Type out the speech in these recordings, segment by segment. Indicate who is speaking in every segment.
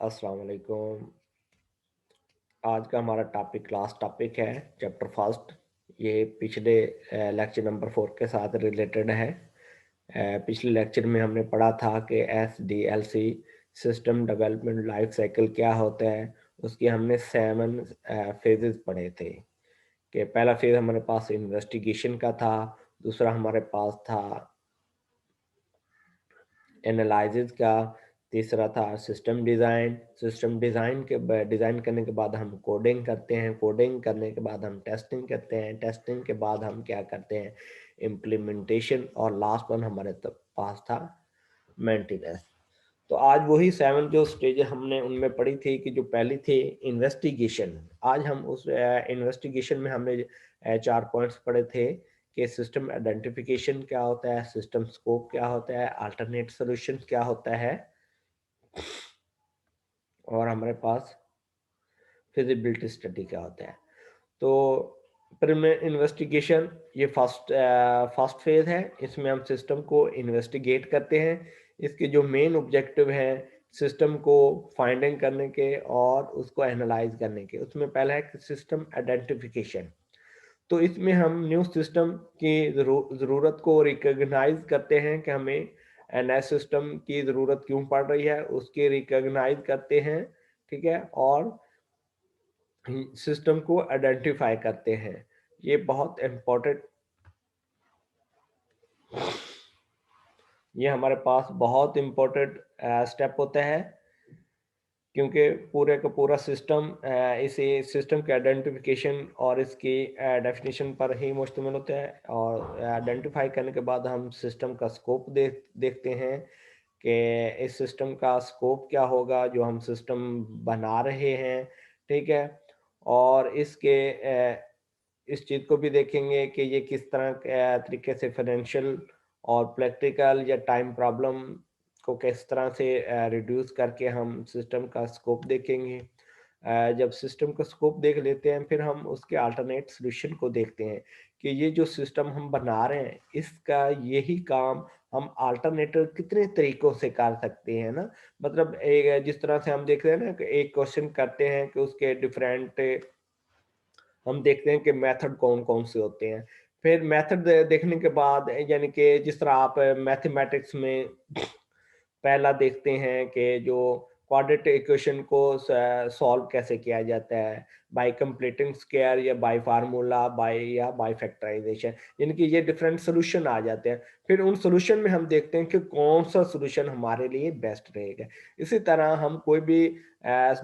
Speaker 1: अस्सलाम वालेकुम। आज का हमारा टॉपिक लास्ट टॉपिक है, चैप्टर फर्स्ट। ये पिछले लेक्चर नंबर 4 के साथ रिलेटेड है। पिछले लेक्चर में हमने पढ़ा था कि SDLC system development life cycle क्या होता है। उसकी हमने 7 फेजेस पढ़े थे कि पहला फेज हमारे पास इन्वेस्टिगेशन का था, दूसरा हमारे पास था एनालिसिस का, तीसरा था सिस्टम डिज़ाइन। सिस्टम डिज़ाइन करने के बाद हम कोडिंग करते हैं, कोडिंग करने के बाद हम टेस्टिंग करते हैं, टेस्टिंग के बाद हम क्या करते हैं, इम्प्लीमेंटेशन, और लास्ट वन हमारे पास था मेंटेनेंस। तो आज वही 7 जो स्टेज हमने उनमें पढ़ी थी कि जो पहली थी इन्वेस्टिगेशन। आज हम उस इन्वेस्टिगेशन में हमने 4 पॉइंट्स पढ़े थे कि सिस्टम आइडेंटिफिकेशन क्या होता है, सिस्टम स्कोप क्या होता है, अल्टरनेट सॉल्यूशन क्या होता है, और हमारे पास फिजिबिलिटी स्टडी क्या होता है। तो प्रीलिमिनरी इन्वेस्टिगेशन ये फर्स्ट फेज है। इसमें हम सिस्टम को इन्वेस्टिगेट करते हैं। इसके जो मेन ऑब्जेक्टिव हैं सिस्टम को फाइंडिंग करने के और उसको एनालाइज करने के, उसमें पहला है सिस्टम आइडेंटिफिकेशन। तो इसमें हम न्यू सिस्टम की ज़रूरत को रिकॉग्नाइज करते हैं कि हमें नए सिस्टम की ज़रूरत क्यों पड़ रही है, उसके रिकॉग्नाइज करते हैं। ठीक है, और सिस्टम को आइडेंटिफाई करते हैं। ये बहुत इम्पोर्टेंट, ये हमारे पास बहुत इम्पोर्टेंट स्टेप होता है, क्योंकि पूरे का पूरा सिस्टम इसी सिस्टम के आइडेंटिफिकेशन और इसकी डेफिनेशन पर ही मुश्तमिल होता है। और आइडेंटिफाई करने के बाद हम सिस्टम का स्कोप देखते हैं कि इस सिस्टम का स्कोप क्या होगा जो हम सिस्टम बना रहे हैं। ठीक है, और इस चीज़ को भी देखेंगे कि ये किस तरह के तरीके से फाइनेंशियल और प्रैक्टिकल या टाइम प्रॉब्लम को किस तरह से रिड्यूस करके हम सिस्टम का स्कोप देखेंगे। जब सिस्टम का स्कोप देख लेते हैं फिर हम उसके अल्टरनेट सॉल्यूशन को देखते हैं कि ये जो सिस्टम हम बना रहे हैं इसका यही काम हम अल्टरनेटिव कितने तरीकों से कर सकते हैं ना। मतलब एक जिस तरह से हम देख रहे हैं ना कि एक क्वेश्चन करते हैं कि उसके डिफरेंट हम देखते हैं कि मेथड कौन-कौन से होते हैं। फिर मेथड देखने के बाद यानी कि जिस तरह आप मैथमेटिक्स में पहला देखते हैं कि जो क्वाड्रेटिक इक्वेशन को सॉल्व कैसे किया जाता है, बाय कंप्लीटिंग स्क्वायर या बाय फार्मूला बाय फैक्टराइजेशन, यानी कि ये डिफरेंट सॉल्यूशन आ जाते हैं। फिर उन सॉल्यूशन में हम देखते हैं कि कौन सा सॉल्यूशन हमारे लिए बेस्ट रहेगा। इसी तरह हम कोई भी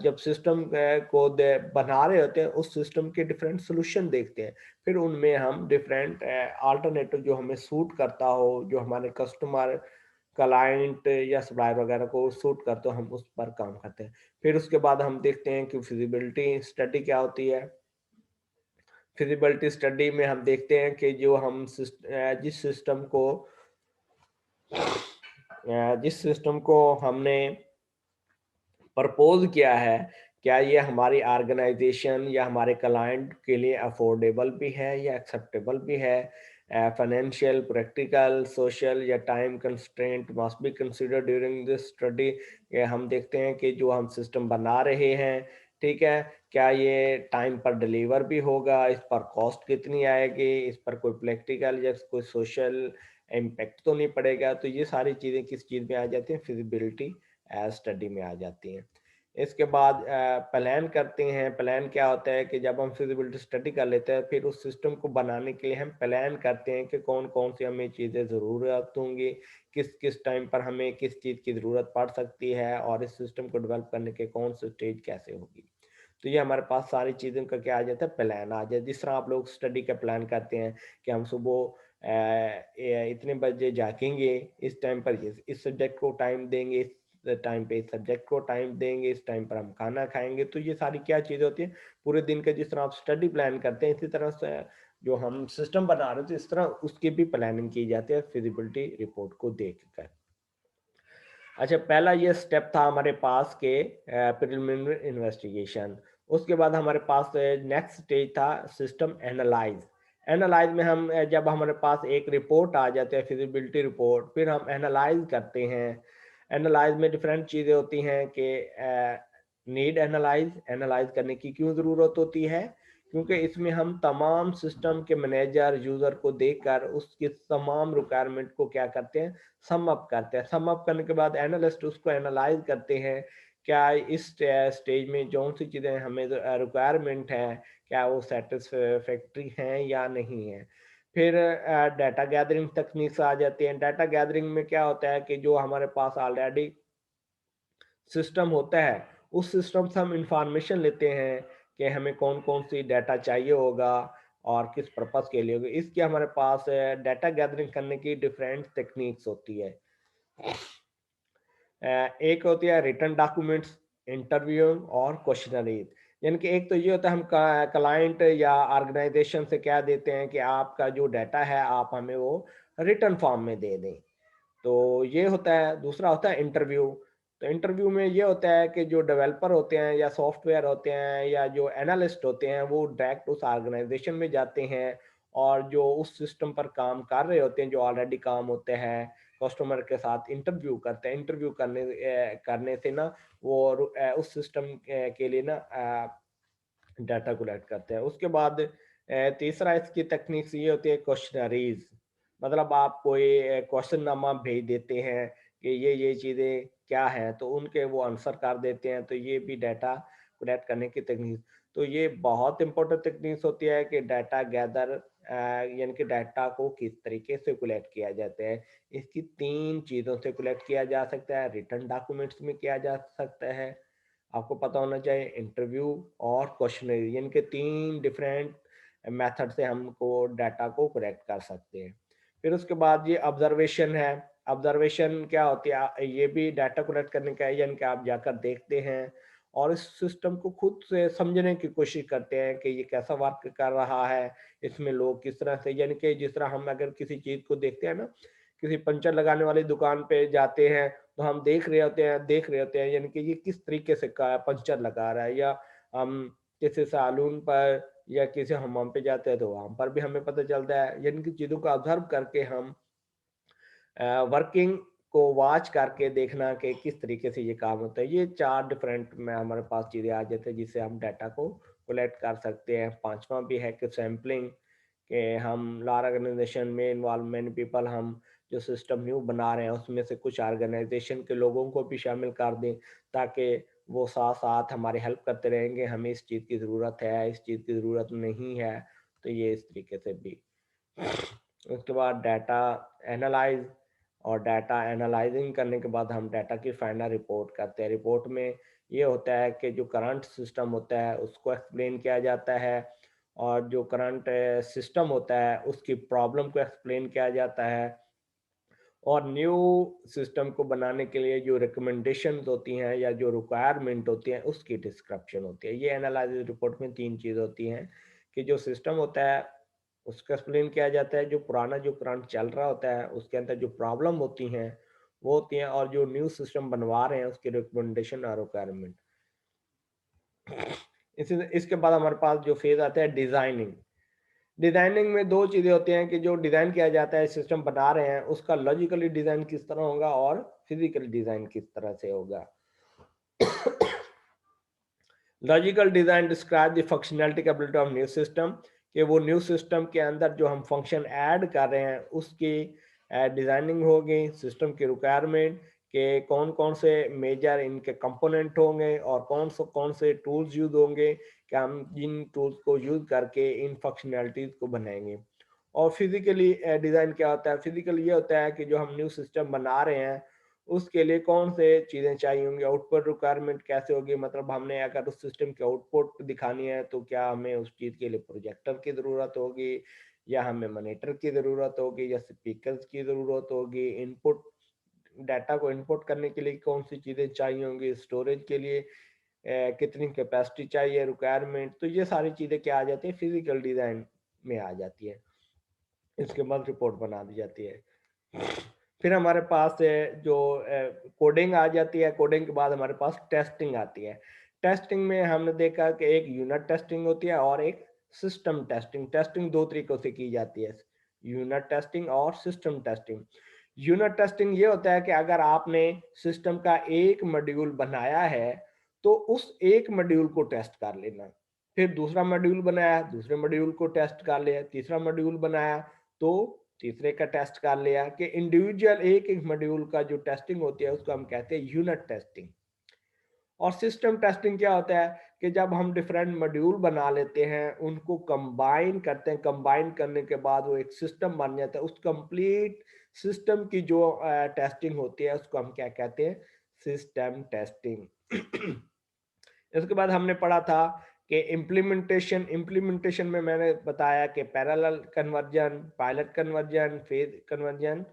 Speaker 1: जब सिस्टम को बना रहे होते हैं उस सिस्टम के डिफरेंट सॉल्यूशन देखते हैं। फिर उनमें हम डिफरेंट अल्टरनेटिव जो हमें सूट करता हो, जो हमारे कस्टमर क्लाइंट या सप्लायर वगैरह को सूट करते हो, हम उस पर काम करते हैं। फिर उसके बाद हम देखते हैं कि फिजिबिलिटी स्टडी क्या होती है। फिजिबिलिटी स्टडी में हम देखते हैं कि जो हम जिस सिस्टम को हमने प्रपोज किया है, क्या ये हमारी ऑर्गेनाइजेशन या हमारे क्लाइंट के लिए अफोर्डेबल भी है या एक्सेप्टेबल भी है। फाइनेंशियल, प्रैक्टिकल, सोशल या time constraint must be consider during this study. ये हम देखते हैं कि जो हम सिस्टम बना रहे हैं, ठीक है, क्या ये टाइम पर डिलीवर भी होगा, इस पर कॉस्ट कितनी आएगी, इस पर कोई प्रैक्टिकल या कोई सोशल इम्पैक्ट तो नहीं पड़ेगा। तो ये सारी चीज़ें किस चीज़ में आ जाती हैं, फिजिबिलिटी स्टडी में आ जाती हैं। इसके बाद प्लान करते हैं। प्लान क्या होता है कि जब हम फिजिबिलिटी स्टडी कर लेते हैं फिर उस सिस्टम को बनाने के लिए हम प्लान करते हैं कि कौन-कौन सी हमें चीज़ें ज़रूरत होंगी, किस-किस टाइम पर हमें किस चीज़ की ज़रूरत पड़ सकती है और इस सिस्टम को डेवलप करने के कौन सी स्टेज कैसे होगी। तो ये हमारे पास सारी चीज़ों का क्या आ जाता है, प्लान आ जाए। जिस तरह आप लोग स्टडी का प्लान करते हैं कि हम सुबह इतने बजे जागेंगे, इस टाइम पर इस सब्जेक्ट को टाइम देंगे, इस टाइम पे इस सब्जेक्ट को टाइम देंगे, इस टाइम पर हम खाना खाएँगे। तो ये सारी क्या चीज़ें होती हैं, पूरे दिन का जिस तरह आप स्टडी प्लान करते हैं, इसी तरह से जो हम सिस्टम बना रहे थे, इस तरह उसकी भी प्लानिंग की जाती है फिजिबिलिटी रिपोर्ट को देखकर। अच्छा, पहला ये स्टेप था हमारे पास के प्रिलिमिनरी इन्वेस्टिगेशन। उसके बाद हमारे पास नेक्स्ट स्टेज था सिस्टम एनालाइज़। एनालाइज़ में हम जब हमारे पास एक रिपोर्ट आ जाती है फिज़िबिलिटी रिपोर्ट, फिर हम एनालाइज़ करते हैं। एनालाइज़ में डिफरेंट चीज़ें होती हैं कि नीड एनालाइज, एनालाइज करने की क्यों ज़रूरत होती है? क्योंकि इसमें हम तमाम सिस्टम के मैनेजर, यूज़र को देखकर उसकी तमाम रिक्वायरमेंट को क्या करते हैं, सम अप करते हैं। सम अप करने के बाद एनालिस्ट उसको एनालाइज करते हैं, क्या इस स्टेज में जौन-सी चीज़ें हमें रिक्वायरमेंट है, क्या वो सैटिस्फैक्टरी हैं या नहीं है। फिर डाटा गैदरिंग तकनीक्स आ जाती हैं। डाटा गैदरिंग में क्या होता है कि जो हमारे पास ऑलरेडी सिस्टम होता है, उस सिस्टम से हम इंफॉर्मेशन लेते हैं कि हमें कौन-कौन सी डाटा चाहिए होगा और किस पर्पज़ के लिए होगा। इसके हमारे पास डाटा गैदरिंग करने की डिफरेंट टेक्निक्स होती है। एक होती है रिटन डॉक्यूमेंट्स, इंटरव्यू और क्वेश्चनरीज। यानी कि एक तो ये होता है हम क्लाइंट या ऑर्गेनाइजेशन से क्या देते हैं कि आपका जो डाटा है आप हमें वो रिटन फॉर्म में दे दें। तो ये होता है। दूसरा होता है इंटरव्यू। तो इंटरव्यू में ये होता है कि जो डेवलपर होते हैं या सॉफ्टवेयर होते हैं या जो एनालिस्ट होते हैं वो डायरेक्ट उस ऑर्गेनाइजेशन में जाते हैं और जो उस सिस्टम पर काम कर रहे होते हैं, जो ऑलरेडी काम होते हैं, कस्टमर के साथ इंटरव्यू करते हैं। इंटरव्यू करने से ना वो उस सिस्टम के लिए ना डाटा कलेक्ट करते हैं। उसके बाद तीसरा इसकी टेक्निक्स ये होती है क्वेश्चनरीज। मतलब आप कोई क्वेश्चननामा भेज देते हैं कि ये चीज़ें क्या हैं, तो उनके वो आंसर कर देते हैं, तो ये भी डाटा कलेक्ट करने की टेक्निक। तो ये बहुत इंपॉर्टेंट टेक्निक्स होती है कि डाटा गैदर यानी कि डाटा को किस तरीके से कलेक्ट किया जाता है। इसकी 3 चीज़ों से कलेक्ट किया जा सकता है। रिटन डॉक्यूमेंट्स में किया जा सकता है, आपको पता होना चाहिए, इंटरव्यू और क्वेश्चनरी, यानी कि 3 डिफरेंट मेथड से हमको डाटा को कलेक्ट कर सकते हैं। फिर उसके बाद ये ऑब्जर्वेशन है। ऑब्जर्वेशन क्या होती है? ये भी डाटा कलेक्ट करने का है, यानी कि आप जाकर देखते हैं और इस सिस्टम को खुद से समझने की कोशिश करते हैं कि ये कैसा वर्क कर रहा है, इसमें लोग किस तरह से, यानी कि जिस तरह हम अगर किसी चीज़ को देखते हैं ना, किसी पंचर लगाने वाली दुकान पे जाते हैं तो हम देख रहे होते हैं यानी कि ये किस तरीके से का पंचर लगा रहा है, या हम किसी सैलून पर या किसी हमाम पे जाते हैं तो वहां पर भी हमें पता चलता है, यानी कि चीज़ों को ऑब्जर्व करके हम वर्किंग को वॉच करके देखना कि किस तरीके से ये काम होता है। ये 4 डिफरेंट में हमारे पास चीज़ें आ जाती हैं जिससे हम डाटा को कलेक्ट कर सकते हैं। 5वां भी है कि सैंपलिंग, कि हम लार ऑर्गेनाइजेशन में इन्वॉल्व मैनी पीपल, हम जो सिस्टम न्यू बना रहे हैं उसमें से कुछ ऑर्गेनाइजेशन के लोगों को भी शामिल कर दें, ताकि वो साथ साथ हमारी हेल्प करते रहेंगे, हमें इस चीज़ की ज़रूरत है, इस चीज़ की ज़रूरत नहीं है। तो ये इस तरीके से भी। उसके बाद डाटा एनालाइज, और डाटा एनालाइजिंग करने के बाद हम डाटा की फाइनल रिपोर्ट करते हैं। रिपोर्ट में ये होता है कि जो करंट सिस्टम होता है उसको एक्सप्लेन किया जाता है, और जो करंट सिस्टम होता है उसकी प्रॉब्लम को एक्सप्लेन किया जाता है, और न्यू सिस्टम को बनाने के लिए जो रिकमेंडेशंस होती हैं या जो रिक्वायरमेंट होती हैं उसकी डिस्क्रिप्शन होती है। ये एनालिसिस रिपोर्ट में 3 चीज़ होती हैं कि जो सिस्टम होता है उसका एक्सप्लेन किया जाता है, जो पुराना जो करंट चल रहा होता है उसके अंदर जो प्रॉब्लम होती हैं वो होती हैं, और जो न्यू सिस्टम बनवा रहे हैं उसकी रिकमेंडेशन और रिक्वायरमेंट। इसी इसके बाद हमारे पास जो फेज़ आता है डिज़ाइनिंग। डिज़ाइनिंग में 2 चीज़ें होती हैं कि जो डिज़ाइन किया जाता है, सिस्टम बना रहे हैं, उसका लॉजिकली डिज़ाइन किस तरह होगा और फिज़िकली डिज़ाइन किस तरह से होगा। Logical design describe the functionality capability of new system, कि वो न्यू सिस्टम के अंदर जो हम फंक्शन ऐड कर रहे हैं उसकी डिज़ाइनिंग होगी, सिस्टम की रिक्वायरमेंट के कौन-कौन से मेजर इनके कंपोनेंट होंगे और कौन से टूल्स यूज़ होंगे, कि हम जिन टूल्स को यूज़ करके इन फंक्शनैलिटीज़ को बनाएँगे। और फिज़िकली डिज़ाइन क्या होता है? फिज़िकली ये होता है कि जो हम न्यू सिस्टम बना रहे हैं उसके लिए कौन से चीज़ें चाहिए होंगी, आउटपुट रिक्वायरमेंट कैसे होगी, मतलब हमने अगर उस सिस्टम की आउटपुट दिखानी है तो क्या हमें उस चीज़ के लिए प्रोजेक्टर की ज़रूरत होगी, या हमें मॉनिटर की ज़रूरत होगी, या स्पीकर्स की ज़रूरत होगी, इनपुट डाटा को इनपुट करने के लिए कौन सी चीज़ें चाहिए होंगी, स्टोरेज के लिए कितनी कैपेसिटी चाहिए, रिक्वायरमेंट। तो ये सारी चीज़ें क्या आ जाती है, फिजिकल डिज़ाइन में आ जाती है। इसके बाद रिपोर्ट बना दी जाती है। फिर हमारे पास जो कोडिंग आ जाती है। कोडिंग के बाद हमारे पास टेस्टिंग आती है। टेस्टिंग में हमने देखा कि एक यूनिट टेस्टिंग होती है और एक सिस्टम टेस्टिंग। टेस्टिंग 2 तरीकों से की जाती है, यूनिट टेस्टिंग और सिस्टम टेस्टिंग। यूनिट टेस्टिंग ये होता है कि अगर आपने सिस्टम का एक मॉड्यूल बनाया है तो उस एक मॉड्यूल को टेस्ट कर लेना। फिर दूसरा मॉड्यूल बनाया, दूसरे मॉड्यूल को टेस्ट कर लिया, तीसरा मॉड्यूल बनाया, तो तीसरे का टेस्ट कर लिया, कि इंडिविजुअल एक-एक मॉड्यूल का जो टेस्टिंग होती है उसको हम कहते हैं यूनिट टेस्टिंग। और सिस्टम टेस्टिंग क्या होता है कि जब हम डिफरेंट मॉड्यूल बना लेते हैं, उनको कंबाइन करते हैं, कंबाइन करने के बाद वो एक सिस्टम बन जाता है, उस कंप्लीट सिस्टम की जो टेस्टिंग होती है उसको हम क्या कहते हैं, सिस्टम टेस्टिंग। इसके बाद हमने पढ़ा था कि इम्प्लीमेंटेशन, इम्प्लीमेंटेशन में मैंने बताया कि parallel conversion, pilot conversion, phase conversion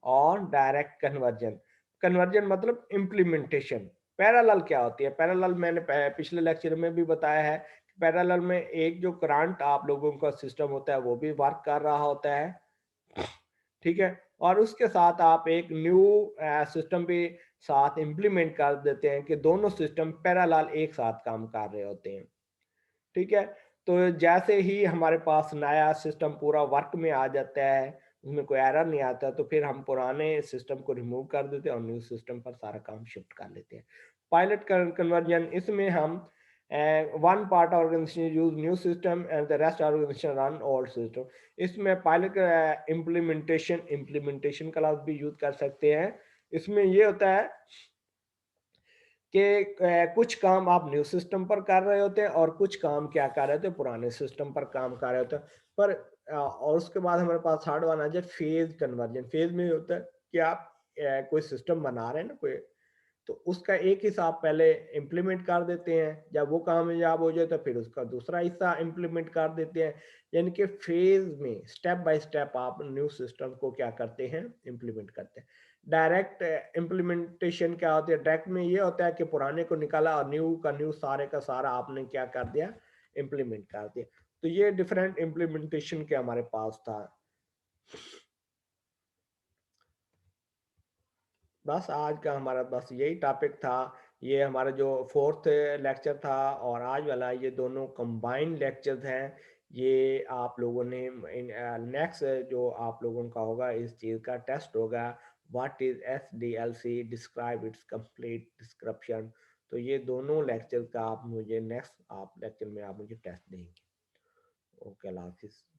Speaker 1: और डायरेक्ट कन्वर्जन। कन्वर्जन मतलब इम्प्लीमेंटेशन। पैरेलल क्या होती है? पैरेलल मैंने पिछले लेक्चर में भी बताया है। पैरेलल में एक जो करंट आप लोगों का सिस्टम होता है वो भी वर्क कर रहा होता है, ठीक है? और उसके साथ आप एक न्यू सिस्टम भी साथ इम्प्लीमेंट कर देते हैं कि दोनों सिस्टम पैरेलल एक साथ काम कर रहे होते हैं, ठीक है? तो जैसे ही हमारे पास नया सिस्टम पूरा वर्क में आ जाता है, उसमें कोई एरर नहीं आता, तो फिर हम पुराने सिस्टम को रिमूव कर देते हैं और न्यू सिस्टम पर सारा काम शिफ्ट कर लेते हैं। पायलट कन्वर्जन, इसमें हम one part organization use new system and the rest organization run old system. इसमें पायलट इम्प्लीमेंटेशन, इम्प्लीमेंटेशन का लफ्ज़ भी यूज कर सकते हैं। इसमें ये होता है कि कुछ काम आप न्यू सिस्टम पर कर रहे होते हैं और कुछ काम क्या कर रहे होते हैं, पुराने सिस्टम पर काम कर रहे होते हैं। पर और उसके बाद हमारे पास थर्ड वन आ जाए फेज कन्वर्जन। फेज में ये होता है कि आप कोई सिस्टम बना रहे हैं ना कोई, तो उसका एक हिस्सा आप पहले इम्प्लीमेंट कर देते हैं, जब वो कामयाब हो जाए तो फिर उसका दूसरा हिस्सा इम्प्लीमेंट कर देते हैं। यानी कि फेज में स्टेप बाय स्टेप आप न्यू सिस्टम को क्या करते हैं, इम्प्लीमेंट करते हैं। डायरेक्ट इम्प्लीमेंटेशन क्या होती है? डायरेक्ट में ये होता है कि पुराने को निकाला और न्यू का न्यू, सारे का सारा आपने क्या कर दिया, इम्प्लीमेंट कर दिया। तो ये डिफरेंट इम्प्लीमेंटेशन के हमारे पास था। बस आज का हमारा बस यही टॉपिक था। ये हमारा जो फोर्थ लेक्चर था और आज वाला, ये दोनों कंबाइंड लेक्चर्स हैं। ये आप लोगों ने नेक्स्ट जो आप लोगों का होगा इस चीज़ का टेस्ट होगा, what is SDLC, describe it's complete description. तो ये दोनों लेक्चर का आप मुझे नेक्स्ट आप लेक्चर में आप मुझे टेस्ट देंगे। ओके, अल्लाह हाफिज़।